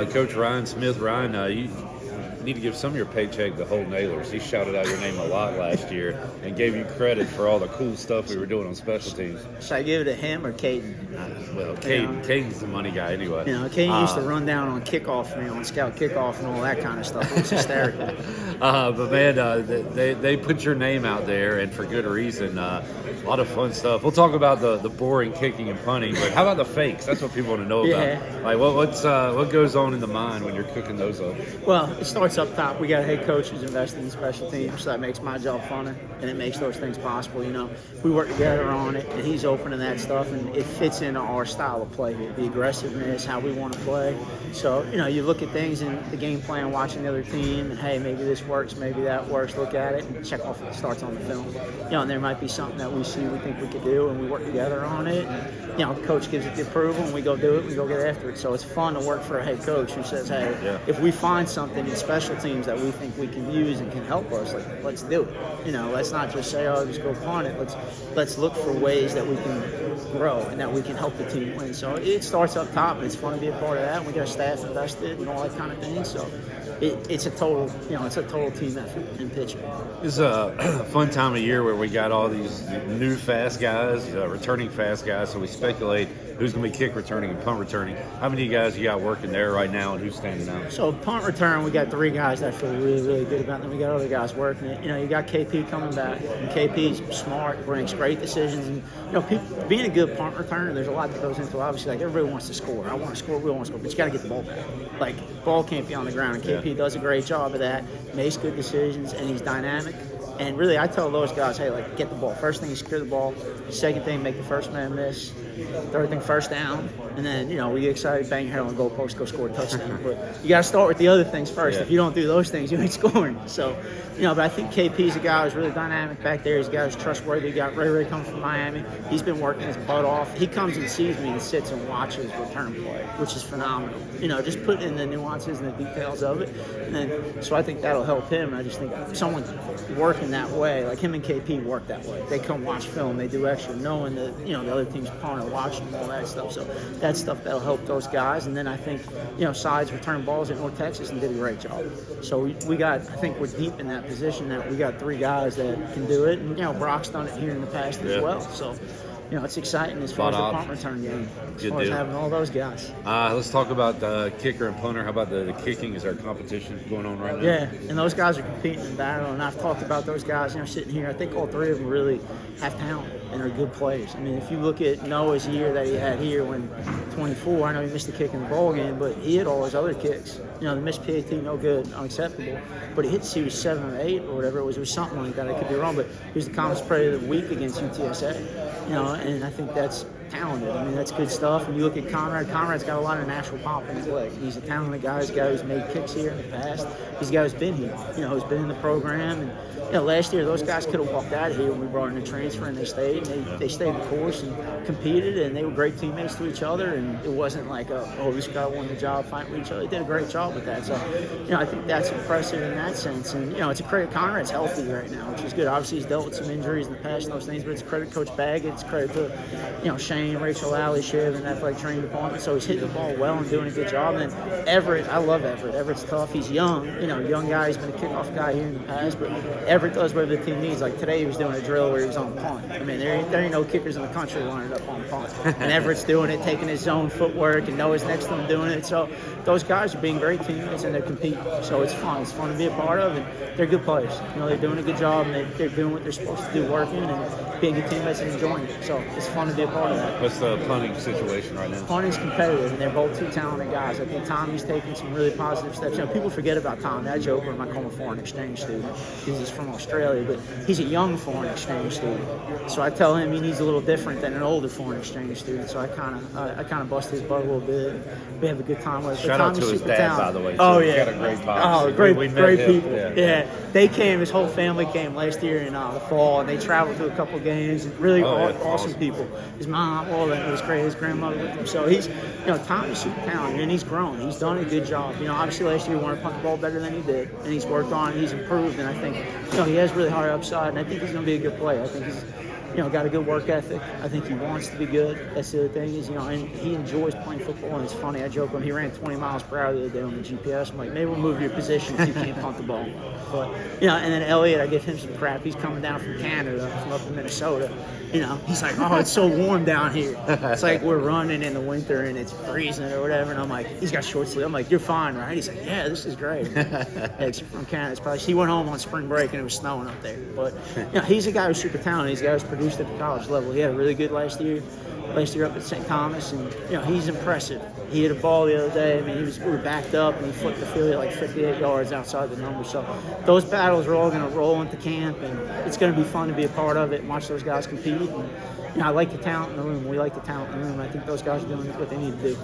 Coach Ryan Smith. Ryan, you need to give some of your paycheck to Whole Nailers. He shouted out your name a lot last year and gave you credit for all the cool stuff we were doing on special teams. Should I give it to him or Caden? Well, Caden's the money guy anyway. Caden used to run down on kickoff for me, on scout kickoff and all that kind of stuff. It was hysterical. But man, they put your name out there, and for good reason. A lot of fun stuff. We'll talk about the boring kicking and punting, but how about the fakes? That's what people want to know about. Like what goes on in the mind when you're cooking those up? Well, it starts up top. We got a head coach who's invested in special teams, so that makes my job funner, and it makes those things possible. We work together on it, and he's open to that stuff, and it fits into our style of play here, the aggressiveness, how we want to play. So, you look at things in the game plan, watching the other team, and hey, maybe this works, maybe that works. Look at it and check off what starts on the film. And there might be something that we see we think we could do, and we work together on it. And, coach gives it the approval, and we go do it, we go get after it. So it's fun to work for a head coach who says, hey, if we find something in special teams that we think we can use and can help us, like, let's do it. Let's not just say, oh, just go punt it. Let's look for ways that we can grow and that we can help the team win. So it starts up top, and it's fun to be a part of that. We got staff invested and all that kind of thing. So it's a total, team effort in pitching. It's a fun time of year where we got all these new fast guys, returning fast guys. So we speculate who's going to be kick returning and punt returning. How many guys you got working there right now, and who's standing out? So punt return, we got 3 guys that I feel really, really good about. Then we got other guys working it. You got KP coming back, and KP's smart, brings great decisions. And people, being a good punt returner, there's a lot that goes into it. Obviously, like, everybody wants to score. I want to score, we want to score, but you got to get the ball back. Like, ball can't be on the ground. And KP does a great job of that. Makes good decisions, and he's dynamic. And really, I tell those guys, hey, like, get the ball. First thing is secure the ball. Second thing, make the first man miss. Third thing, first down. And then, we get excited, bang your head on the goalpost, go score a touchdown. But you got to start with the other things first. If you don't do those things, you ain't scoring. So, but I think KP's a guy who's really dynamic back there. He's a guy who's trustworthy. You got Ray coming from Miami. He's been working his butt off. He comes and sees me and sits and watches return play, which is phenomenal. Just put in the nuances and the details of it. And then, so I think that'll help him. I just think someone working that way, like him and KP work that way. They come watch film. They do extra, knowing that, the other team's opponent are watching them, all that stuff. So that's stuff that'll help those guys. And then I think, Sides returned balls at North Texas and did a great job. So I think we're deep in that position that we got 3 guys that can do it. And, Brock's done it here in the past as well. So, it's exciting as far as the punt return game, as far as having all those guys. Let's talk about the kicker and punter. How about the kicking? Is there a competition going on right now? Yeah, and those guys are competing in battle, and I've talked about those guys, sitting here. I think all 3 of them really have talent and are good players. I mean, if you look at Noah's year that he had here when 24, I know he missed the kick in the bowl game, but he hit all his other kicks. The missed PAT, no good, unacceptable. But he was 7 or 8 or whatever it was. It was something like that. I could be wrong, but he was the Conference Player of the Week against UTSA. And I think that's talented. I mean, that's good stuff. And you look at Conrad. Conrad's got a lot of natural pop in his leg. He's a talented guy. He's a guy who's made kicks here in the past. He's a guy who's been here, who's been in the program. And, last year those guys could have walked out of here when we brought in a transfer, and they stayed. And they stayed the course and competed, and they were great teammates to each other. And it wasn't like, this guy won the job fighting with each other. They did a great job with that. So, I think that's impressive in that sense. And, it's a credit. Conrad's healthy right now, which is good. Obviously, he's dealt with some injuries in the past and those things, but it's credit Coach Baggett. It's credit to, Shane, Rachel Alley, Shiv, and athletic training department. So he's hitting the ball well and doing a good job. And Everett, I love Everett. Everett's tough. He's young, young guy. He's been a kickoff guy here in the past, but Everett does whatever the team needs. Like today, he was doing a drill where he was on punt. I mean, there ain't no kickers in the country lining up on punt. And Everett's doing it, taking his own footwork, and Noah's next to him doing it. So those guys are being great teammates, and they're competing. So it's fun. It's fun to be a part of, and they're good players. They're doing a good job, and they're doing what they're supposed to do, working and being good teammates and enjoying it. So it's fun to be a part of that. What's the punting situation right now? Punting's competitive, and they're both 2 talented guys. I think Tommy's taking some really positive steps. People forget about Tommy. I joke with him, I call him a foreign exchange student because he's from Australia, but he's a young foreign exchange student. So I tell him he needs a little different than an older foreign exchange student. So I kind of bust his butt a little bit. We have a good time with it. Shout out to his dad, by the way. Oh, yeah. He's got a great box. Oh, great people. Yeah. They came, his whole family came last year in the fall, and they traveled to a couple games. And really awesome people. His mom, all that, it was great. His grandmother with him. So he's, Tommy's super talented, and he's grown. He's done a good job. Obviously last year he wanted to punt the ball better than he did, and he's worked on it. He's improved, and I think, he has really high upside, and I think he's going to be a good player. I think he's, got a good work ethic. I think he wants to be good. That's the other thing is, and he enjoys playing football. And it's funny, I joke when he ran 20 miles per hour the other day on the GPS. I'm like, maybe we'll move your position if you can't punt the ball. But, and then Elliott, I give him some crap. He's coming down from Canada, from up in Minnesota. He's like, oh, it's so warm down here. It's like we're running in the winter and it's freezing or whatever. And I'm like, he's got short sleeve. I'm like, you're fine, right? He's like, yeah, this is great. He's from Canada. It's probably, he went home on spring break and it was snowing up there. But he's a guy who's super talented. He's a guy who's produced at the college level. He had a really good last year up at St. Thomas, and he's impressive. He hit a ball the other day. I mean, we were backed up, and he flipped the field at like 58 yards outside the number. So those battles are all going to roll into camp, and it's going to be fun to be a part of it and watch those guys compete. And I like the talent in the room. We like the talent in the room. I think those guys are doing what they need to do.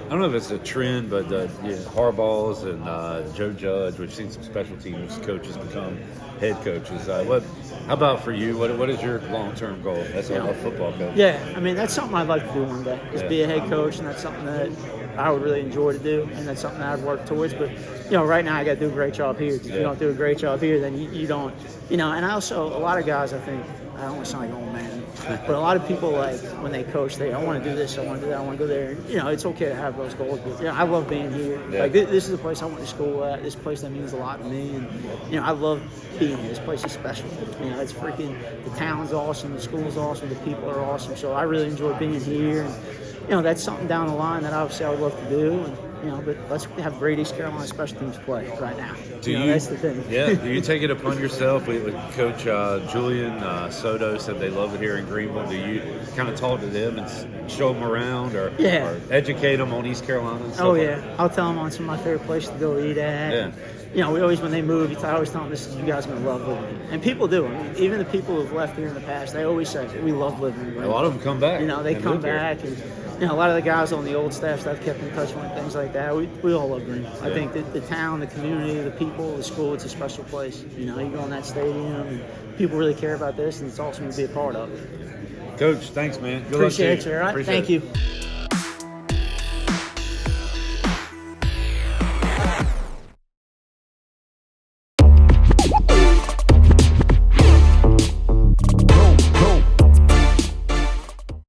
I don't know if it's a trend, but Harbaugh's and Joe Judge, we've seen some special teams coaches become head coaches. How about for you? What is your long-term goal as a football coach? Yeah, I mean, that's something I'd like to do one day, is be a head coach, and that's something that I would really enjoy to do, and that's something that I'd work towards. But, right now I got to do a great job here. If you don't do a great job here, then you don't, and I also, a lot of guys, I think, I don't want to sound like an old man, but a lot of people, like, when they coach, I want to do this, I want to do that, I want to go there. And, it's okay to have those goals, but, I love being here. Yeah. Like, this is the place I went to school at. This place that means a lot to me. And, I love being here. This place is special. It's freaking, the town's awesome, the school's awesome, the people are awesome. So I really enjoy being here. And, that's something down the line that obviously I would love to do. And, but let's have great East Carolina special teams play right now. That's the thing. Yeah. Do you take it upon yourself? With Coach Julian Soto said they love it here in Greenville. Do you kind of talk to them and show them around or educate them on East Carolina? And stuff I'll tell them on some of my favorite places to go eat at. Yeah. We always, when they move, I always tell them, you guys are going to love living here. And people do. I mean, even the people who've left here in the past, they always say, we love living here. A lot of them come back. They come back. And, a lot of the guys on the old staff that I've kept in touch with, things like that, we all love Greenville. I think that the town, the community, the people, the school, it's a special place. You go in that stadium, and people really care about this, and it's awesome to be a part of it. Coach, thanks, man. Good Appreciate luck to you. All right? Thank you.